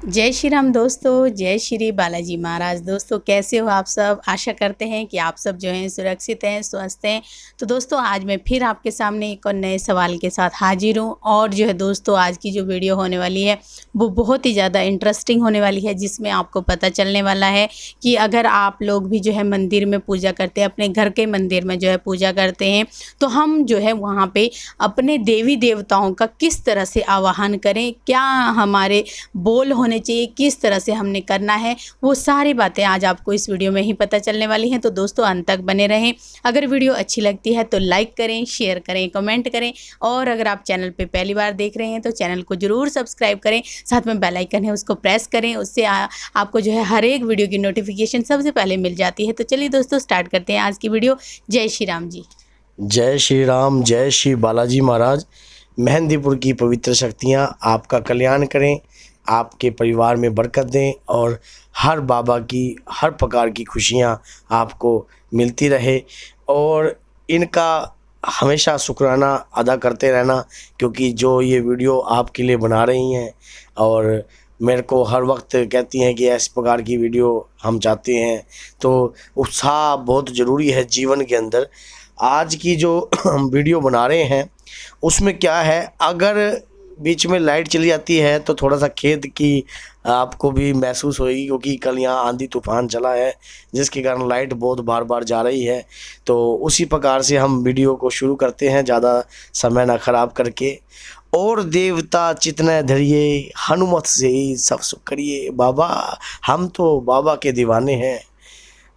जय श्री राम दोस्तों, जय श्री बालाजी महाराज। दोस्तों कैसे हो आप सब? आशा करते हैं कि आप सब जो हैं सुरक्षित हैं, स्वस्थ हैं। तो दोस्तों आज मैं फिर आपके सामने एक और नए सवाल के साथ हाजिर हूँ। और जो है दोस्तों आज की जो वीडियो होने वाली है वो बहुत ही ज़्यादा इंटरेस्टिंग होने वाली है, जिसमें आपको पता चलने वाला है कि अगर आप लोग भी जो है मंदिर में पूजा करते हैं, अपने घर के मंदिर में जो है पूजा करते हैं, तो हम जो है वहाँ पर अपने देवी देवताओं का किस तरह से आवाहन करें, क्या हमारे बोल होने चाहिए, किस तरह से हमने करना है, वो सारी बातें आज आपको इस वीडियो में ही पता चलने वाली हैं। तो दोस्तों अंत तक बने रहें। अगर वीडियो अच्छी लगती है तो लाइक करें, शेयर करें, कमेंट करें। और अगर आप चैनल पे पहली बार देख रहे हैं तो चैनल को ज़रूर सब्सक्राइब करें, साथ में बेल आइकन है उसको प्रेस करें। उससे आपको जो है हर एक वीडियो की नोटिफिकेशन सबसे पहले मिल जाती है। तो चलिए दोस्तों स्टार्ट करते हैं आज की वीडियो। जय श्री राम जी। जय श्री राम, जय श्री बालाजी महाराज। मेहंदीपुर की पवित्र शक्तियाँ आपका कल्याण करें, आपके परिवार में बरकत दें और हर बाबा की हर प्रकार की खुशियाँ आपको मिलती रहे। और इनका हमेशा शुक्राना अदा करते रहना, क्योंकि जो ये वीडियो आपके लिए बना रही हैं और मेरे को हर वक्त कहती हैं कि इस प्रकार की वीडियो हम चाहते हैं। तो उत्साह बहुत ज़रूरी है जीवन के अंदर। आज की जो हम वीडियो बना रहे हैं उसमें क्या है, अगर बीच में लाइट चली जाती है तो थोड़ा सा खेद की आपको भी महसूस होगी, क्योंकि कल यहाँ आंधी तूफान चला है जिसके कारण लाइट बहुत बार बार जा रही है। तो उसी प्रकार से हम वीडियो को शुरू करते हैं, ज़्यादा समय ना खराब करके। और देवता चितना धरिए, हनुमत से ही सब सुख करिए। बाबा, हम तो बाबा के दीवाने हैं।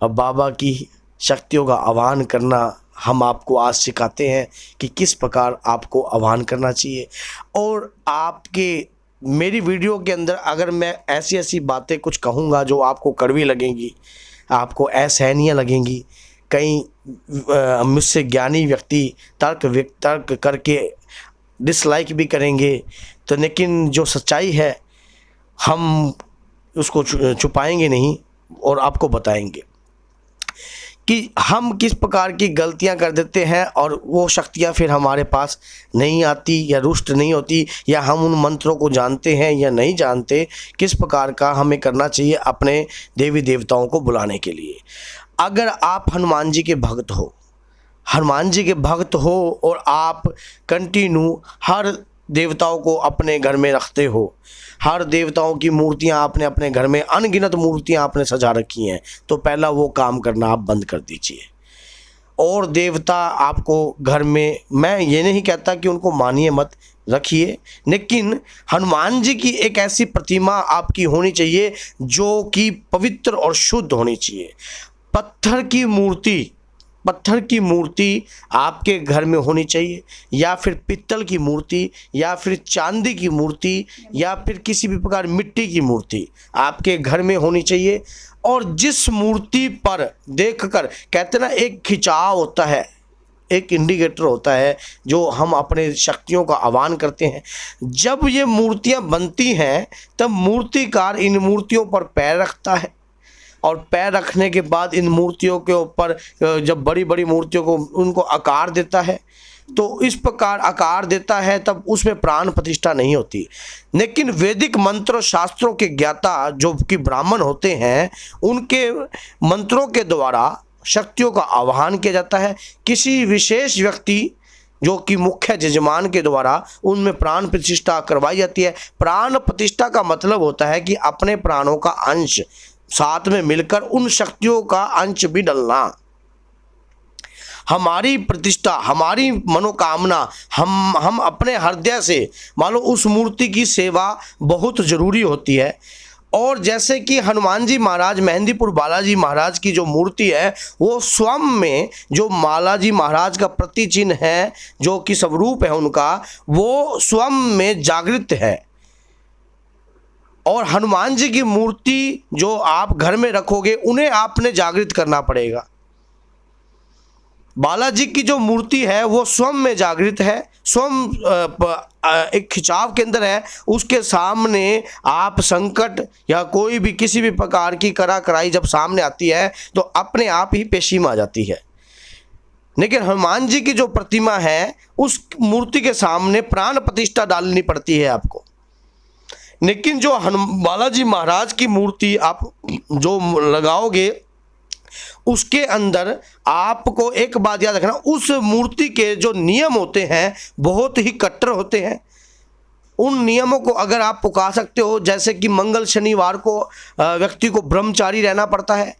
अब बाबा की शक्तियों का आह्वान करना हम आपको आज सिखाते हैं कि किस प्रकार आपको आह्वान करना चाहिए। और आपके मेरी वीडियो के अंदर अगर मैं ऐसी ऐसी बातें कुछ कहूँगा जो आपको कड़वी लगेंगी, आपको असहनीय लगेंगी, कई मुझसे ज्ञानी व्यक्ति तर्क करके डिसलाइक भी करेंगे, तो लेकिन जो सच्चाई है हम उसको छुपाएंगे नहीं और आपको बताएंगे कि हम किस प्रकार की गलतियां कर देते हैं और वो शक्तियां फिर हमारे पास नहीं आती या रुष्ट नहीं होती, या हम उन मंत्रों को जानते हैं या नहीं जानते, किस प्रकार का हमें करना चाहिए अपने देवी देवताओं को बुलाने के लिए। अगर आप हनुमान जी के भक्त हो, हनुमान जी के भक्त हो और आप कंटिन्यू हर देवताओं को अपने घर में रखते हो, हर देवताओं की मूर्तियां आपने अपने घर में अनगिनत मूर्तियां आपने सजा रखी हैं, तो पहला वो काम करना आप बंद कर दीजिए। और देवता आपको घर में, मैं ये नहीं कहता कि उनको मानिए मत, रखिए, लेकिन हनुमान जी की एक ऐसी प्रतिमा आपकी होनी चाहिए जो कि पवित्र और शुद्ध होनी चाहिए। पत्थर की मूर्ति आपके घर में होनी चाहिए, या फिर पित्तल की मूर्ति, या फिर चांदी की मूर्ति, या फिर किसी भी प्रकार मिट्टी की मूर्ति आपके घर में होनी चाहिए। और जिस मूर्ति पर देखकर, कहते ना एक खिंचाव होता है, एक इंडिकेटर होता है जो हम अपने शक्तियों का आह्वान करते हैं। जब ये मूर्तियां बनती हैं तब मूर्तिकार इन मूर्तियों पर पैर रखता है, और पैर रखने के बाद इन मूर्तियों के ऊपर जब बड़ी बड़ी मूर्तियों को उनको आकार देता है, तो इस प्रकार आकार देता है तब उसमें प्राण प्रतिष्ठा नहीं होती। लेकिन वैदिक मंत्र शास्त्रों के ज्ञाता जो कि ब्राह्मण होते हैं, उनके मंत्रों के द्वारा शक्तियों का आह्वान किया जाता है। किसी विशेष व्यक्ति जो कि मुख्य यजमान के द्वारा उनमें प्राण प्रतिष्ठा करवाई जाती है। प्राण प्रतिष्ठा का मतलब होता है कि अपने प्राणों का अंश साथ में मिलकर उन शक्तियों का अंश भी डलना। हमारी प्रतिष्ठा, हमारी मनोकामना, हम अपने हृदय से, मान लो उस मूर्ति की सेवा बहुत ज़रूरी होती है। और जैसे कि हनुमान जी महाराज, मेहंदीपुर बालाजी महाराज की जो मूर्ति है, वो स्वयं में जो बालाजी महाराज का प्रति चिन्ह है, जो कि स्वरूप है उनका, वो स्वयं में जागृत है। और हनुमान जी की मूर्ति जो आप घर में रखोगे, उन्हें आपने जागृत करना पड़ेगा। बालाजी की जो मूर्ति है वो स्वयं में जागृत है, स्वयं एक खिंचाव के अंदर है। उसके सामने आप संकट या कोई भी किसी भी प्रकार की कराई जब सामने आती है तो अपने आप ही पेशीम आ जाती है। लेकिन हनुमान जी की जो प्रतिमा है, उस मूर्ति के सामने प्राण प्रतिष्ठा डालनी पड़ती है आपको। लेकिन जो बालाजी महाराज की मूर्ति आप जो लगाओगे उसके अंदर आपको एक बात याद रखना, उस मूर्ति के जो नियम होते हैं बहुत ही कट्टर होते हैं। उन नियमों को अगर आप पुकार सकते हो, जैसे कि मंगल शनिवार को व्यक्ति को ब्रह्मचारी रहना पड़ता है,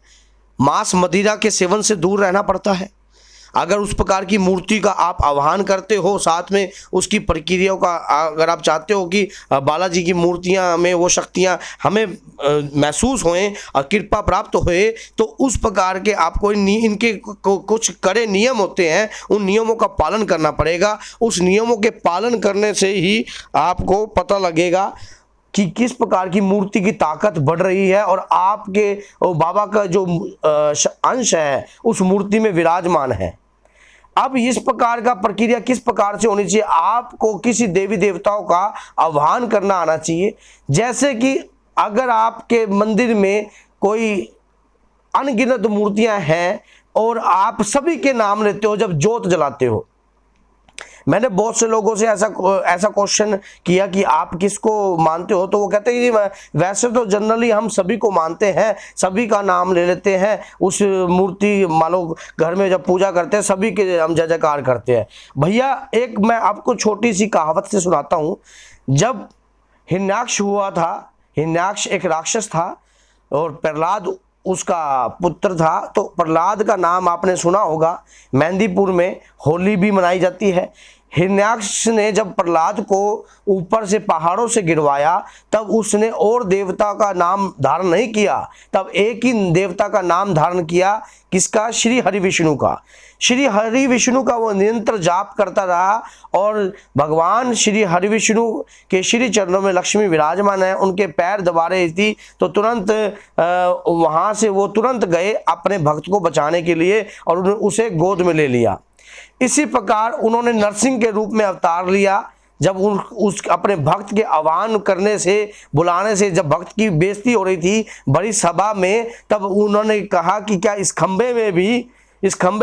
मांस मदिरा के सेवन से दूर रहना पड़ता है। अगर उस प्रकार की मूर्ति का आप आह्वान करते हो, साथ में उसकी प्रक्रियाओं का अगर आप चाहते हो कि बालाजी की मूर्तियां में वो शक्तियां हमें महसूस होएं और कृपा प्राप्त होए, तो उस प्रकार के आपको इनके कुछ कड़े नियम होते हैं, उन नियमों का पालन करना पड़ेगा। उस नियमों के पालन करने से ही आपको पता लगेगा कि किस प्रकार की मूर्ति की ताकत बढ़ रही है और आपके बाबा का जो अंश है उस मूर्ति में विराजमान है। अब इस प्रकार का प्रक्रिया किस प्रकार से होनी चाहिए, आपको किसी देवी देवताओं का आह्वान करना आना चाहिए। जैसे कि अगर आपके मंदिर में कोई अनगिनत मूर्तियां हैं और आप सभी के नाम लेते हो जब जोत जलाते हो, मैंने बहुत से लोगों से ऐसा क्वेश्चन किया कि आप किसको मानते हो, तो वो कहते हैं कि वैसे तो जनरली हम सभी को मानते हैं, सभी का नाम ले लेते हैं, उस मूर्ति मान लो घर में जब पूजा करते हैं सभी के हम जय जयकार करते हैं। भैया एक मैं आपको छोटी सी कहावत से सुनाता हूँ। जब हिरण्याक्ष हुआ था, हिरण्याक्ष एक राक्षस था और प्रहलाद उसका पुत्र था, तो प्रहलाद का नाम आपने सुना होगा। मेहंदीपुर में होली भी मनाई जाती है। हिरण्याक्ष ने जब प्रहलाद को ऊपर से पहाड़ों से गिरवाया तब उसने और देवता का नाम धारण नहीं किया, तब एक ही देवता का नाम धारण किया। किसका? श्री हरि विष्णु का। श्री हरि विष्णु का वो निरंतर जाप करता रहा और भगवान श्री हरि विष्णु के श्री चरणों में लक्ष्मी विराजमान है, उनके पैर दबा रही थी, तो तुरंत वहां से वो तुरंत गए अपने भक्त को बचाने के लिए और उन्होंने उसे गोद में ले लिया। इसी प्रकार उन्होंने नरसिंह के रूप में अवतार लिया। जब उस अपने भक्त के आह्वान करने से, बुलाने से, जब भक्त की बेइज्जती हो रही थी बड़ी सभा में, तब उन्होंने कहा कि क्या इस खंबे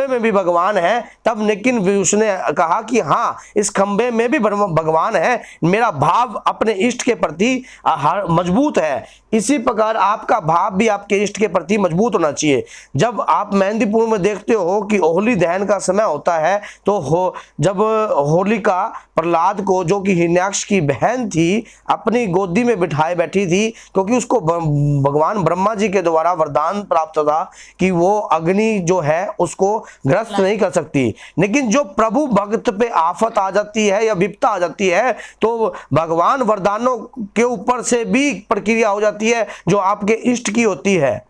में भी भगवान है? तब लेकिन उसने कहा कि हाँ, इस खंबे में भी भगवान है, मेरा भाव अपने इष्ट के प्रति मजबूत है। इसी प्रकार आपका भाव भी आपके इष्ट के प्रति मजबूत होना चाहिए। जब आप मेहंदीपुर में देखते हो कि होली दहन का समय होता है, तो जब होलिका प्रहलाद को, जो कि हिरण्याक्ष की बहन थी, अपनी गोदी में बिठाए बैठी थी, क्योंकि उसको भगवान ब्रह्मा जी के द्वारा वरदान प्राप्त था कि वो अग्नि जो है उसको ग्रस्त नहीं कर सकती। लेकिन जो प्रभु भक्त पे आफत आ जाती है या विपदा आ जाती है, तो भगवान वरदानों के ऊपर से भी प्रक्रिया हो जाती है जो आपके इष्ट की होती है,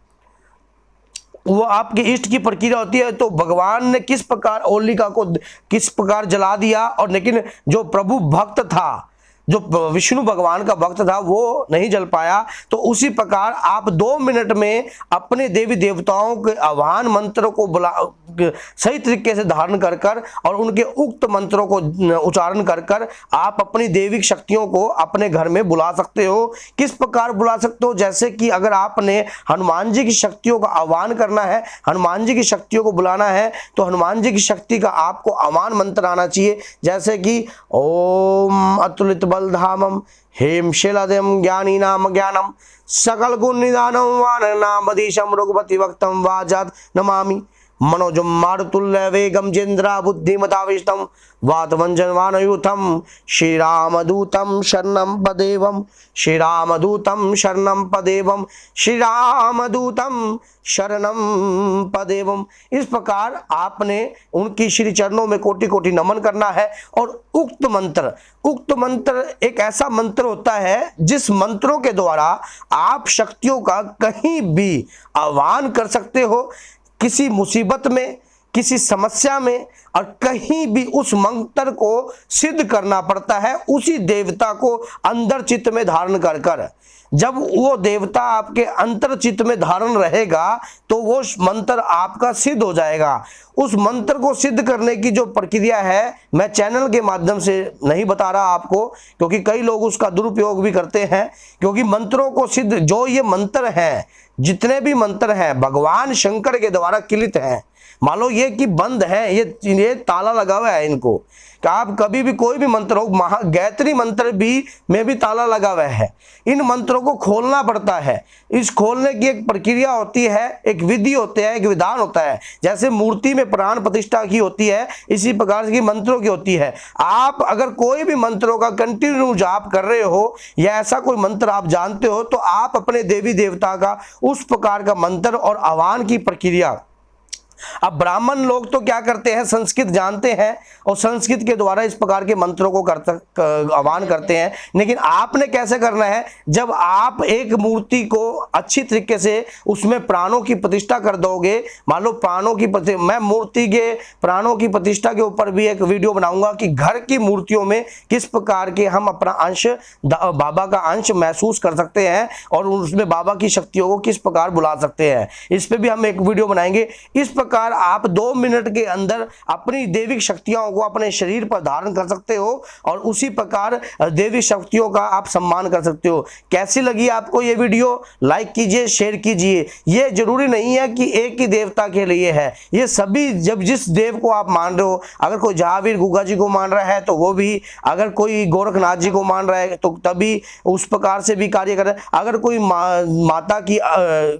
वो आपके इष्ट की प्रक्रिया होती है। तो भगवान ने किस प्रकार होलिका को किस प्रकार जला दिया, और लेकिन जो प्रभु भक्त था, जो विष्णु भगवान का भक्त था, वो नहीं जल पाया। तो उसी प्रकार आप 2 मिनट में अपने देवी देवताओं के आह्वान मंत्र को सही तरीके से धारण कर और उनके उक्त मंत्रों को उच्चारण कर आप अपनी दैविक शक्तियों को अपने घर में बुला सकते हो। किस प्रकार बुला सकते हो? जैसे कि अगर आपने हनुमान जी की शक्तियों का आह्वान करना है, हनुमान जी की शक्तियों को बुलाना है, तो हनुमान जी की शक्ति का आपको आह्वान मंत्र आना चाहिए। जैसे कि ओम अतुलित बलधामम हेम शिलादयम ज्ञानी नाम ज्ञानम सकल गुण निदानम वाननामधीशम रघुपति वक्तम वाजात नमामि मनोजम मारुतुल्य वेगम जेन्द्रा बुद्धिमताविष्टम वातवंजन वानयुथम श्रीरामदूतम शरणम पदेवम श्रीरामदूतम शरणम पदेवम श्रीरामदूतम शरणम पदेवम। इस प्रकार आपने उनकी श्री चरणों में कोटि कोटि नमन करना है। और उक्त मंत्र एक ऐसा मंत्र होता है जिस मंत्रों के द्वारा आप शक्तियों का कहीं भी आह्वान कर सकते हो, किसी मुसीबत में, किसी समस्या में, और कहीं भी उस मंत्र को सिद्ध करना पड़ता है उसी देवता को अंदर चित्त में धारण कर। जब वो देवता आपके अंतर चित्त में धारण रहेगा तो वो मंत्र आपका सिद्ध हो जाएगा। उस मंत्र को सिद्ध करने की जो प्रक्रिया है मैं चैनल के माध्यम से नहीं बता रहा आपको, क्योंकि कई लोग उसका दुरुपयोग भी करते हैं। क्योंकि मंत्रों को सिद्ध, जो ये मंत्र हैं, जितने भी मंत्र हैं भगवान शंकर के द्वारा किलित हैं। मान लो ये कि बंद है, ये ताला लगा हुआ है इनको, कि आप कभी भी कोई भी मंत्र हो, गायत्री मंत्र भी में भी ताला लगा हुआ है। इन मंत्रों को खोलना पड़ता है। इस खोलने की एक प्रक्रिया होती है, एक विधि होती है, एक विधान होता है। जैसे मूर्ति में प्राण प्रतिष्ठा की होती है, इसी प्रकार की मंत्रों की होती है। आप अगर कोई भी मंत्रों का कंटिन्यू जाप कर रहे हो या ऐसा कोई मंत्र आप जानते हो, तो आप अपने देवी देवता का उस प्रकार का मंत्र और आह्वान की प्रक्रिया। अब ब्राह्मण लोग तो क्या करते हैं, संस्कृत जानते हैं और संस्कृत के द्वारा इस प्रकार के मंत्रों को आह्वान करते हैं। लेकिन आपने कैसे करना है, जब आप एक मूर्ति को अच्छी तरीके से उसमें प्राणों की प्रतिष्ठा कर दोगे, मान लो प्राणों की मैं मूर्ति के प्राणों की प्रतिष्ठा के ऊपर भी एक वीडियो बनाऊंगा कि घर की मूर्तियों में किस प्रकार के हम अपना अंश, बाबा का अंश महसूस कर सकते हैं और उसमें बाबा की शक्तियों को किस प्रकार बुला सकते हैं, इस पर भी हम एक वीडियो बनाएंगे। इस प्रकार आप 2 मिनट के अंदर अपनी देविक शक्तियों को अपने शरीर पर धारण कर सकते हो और उसी प्रकार देविक शक्तियों का आप सम्मान कर सकते हो। कैसी लगी आपको ये वीडियो? लाइक कीजिए, शेयर कीजिए। ये जरूरी नहीं है कि एक ही देवता के लिए है, ये सभी, जब जिस देव को आप मान रहे हो, अगर कोई जहावीर गुगा जी को मान रहा है तो वो भी, अगर कोई गोरखनाथ जी को मान रहा है तो तभी उस प्रकार से भी कार्य कर रहा है। अगर कोई माता की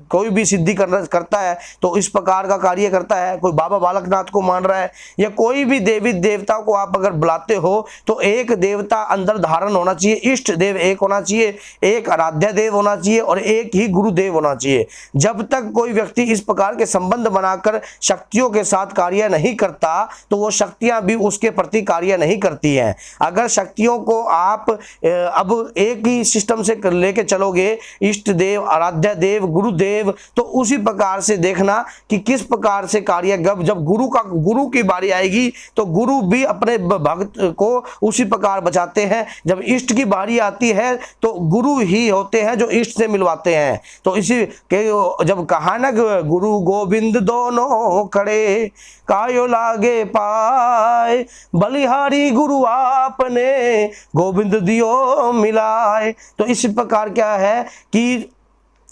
कोई भी सिद्धि करता है तो इस प्रकार का कार्य करता है। कोई बाबा बालकनाथ को मान रहा है या कोई भी देवी देवता को आप अगर बुलाते हो तो एक देवता अंदर धारण होना चाहिए, इष्ट देव एक होना चाहिए, एक आराध्य देव होना चाहिए और एक ही गुरुदेव होना चाहिए। जब तक कोई व्यक्ति इस प्रकार के संबंध बनाकर शक्तियों के साथ कार्य नहीं करता तो वो शक्तियां भी उसके प्रति कार्य नहीं करती हैं। अगर शक्तियों को आप अब एक ही सिस्टम से लेके चलोगे, इष्ट देव, आराध्य देव, गुरुदेव, तो उसी प्रकार से देखना कि किस प्रकार से कार्य, जब गुरु की बारी आएगी तो गुरु भी अपने भक्त को उसी प्रकार बचाते हैं। जब इष्ट की बारी आती है तो गुरु ही होते हैं जो इष्ट से मिलवाते हैं। तो इसी के जब कहा ना, गुरु गोविंद दोनों खड़े कायो लागे पाए, बलिहारी गुरु आपने गोविंद दियो मिलाए। तो इस प्रकार क्या है कि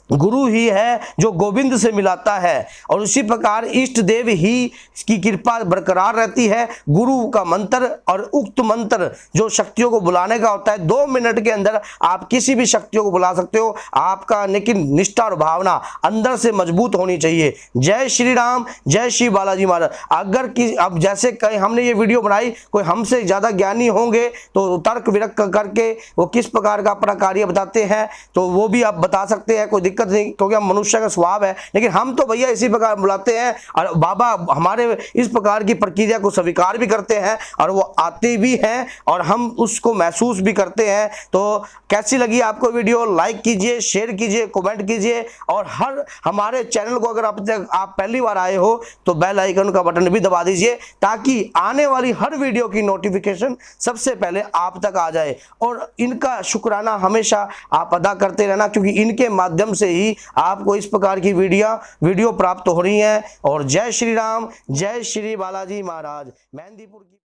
गुरु ही है जो गोविंद से मिलाता है और उसी प्रकार इष्ट देव ही की कृपा बरकरार रहती है। गुरु का मंत्र और उक्त मंत्र जो शक्तियों को बुलाने का होता है, 2 मिनट के अंदर आप किसी भी शक्तियों को बुला सकते हो। आपका लेकिन निष्ठा और भावना अंदर से मजबूत होनी चाहिए। जय श्री राम, जय श्री बालाजी महाराज। अगर अब जैसे कहीं हमने ये वीडियो बनाई, कोई हमसे ज़्यादा ज्ञानी होंगे तो तर्क वितर्क करके वो किस प्रकार का अपना कार्य बताते हैं तो वो भी आप बता सकते हैं, कोई दिक्कत नहीं, क्योंकि हम मनुष्य का स्वभाव है। लेकिन हम तो भैया इसी प्रकार बुलाते हैं और बाबा हमारे इस प्रकार की प्रक्रिया को स्वीकार भी करते हैं और वो आते भी हैं और हम उसको महसूस भी करते हैं। तो कैसी लगी आपको वीडियो? लाइक कीजिए, शेयर कीजिए, कमेंट कीजिए और हमारे चैनल को अगर अब तक आप पहली बार आए हो तो बेल आइकन का बटन भी दबा दीजिए ताकि आने वाली हर वीडियो की नोटिफिकेशन सबसे पहले आप तक आ जाए। और इनका शुक्राना हमेशा आप अदा करते रहना, क्योंकि इनके माध्यम से ही आपको इस प्रकार की वीडियो प्राप्त हो रही है। और जय श्री राम, जय श्री बालाजी महाराज। मेहंदीपुर की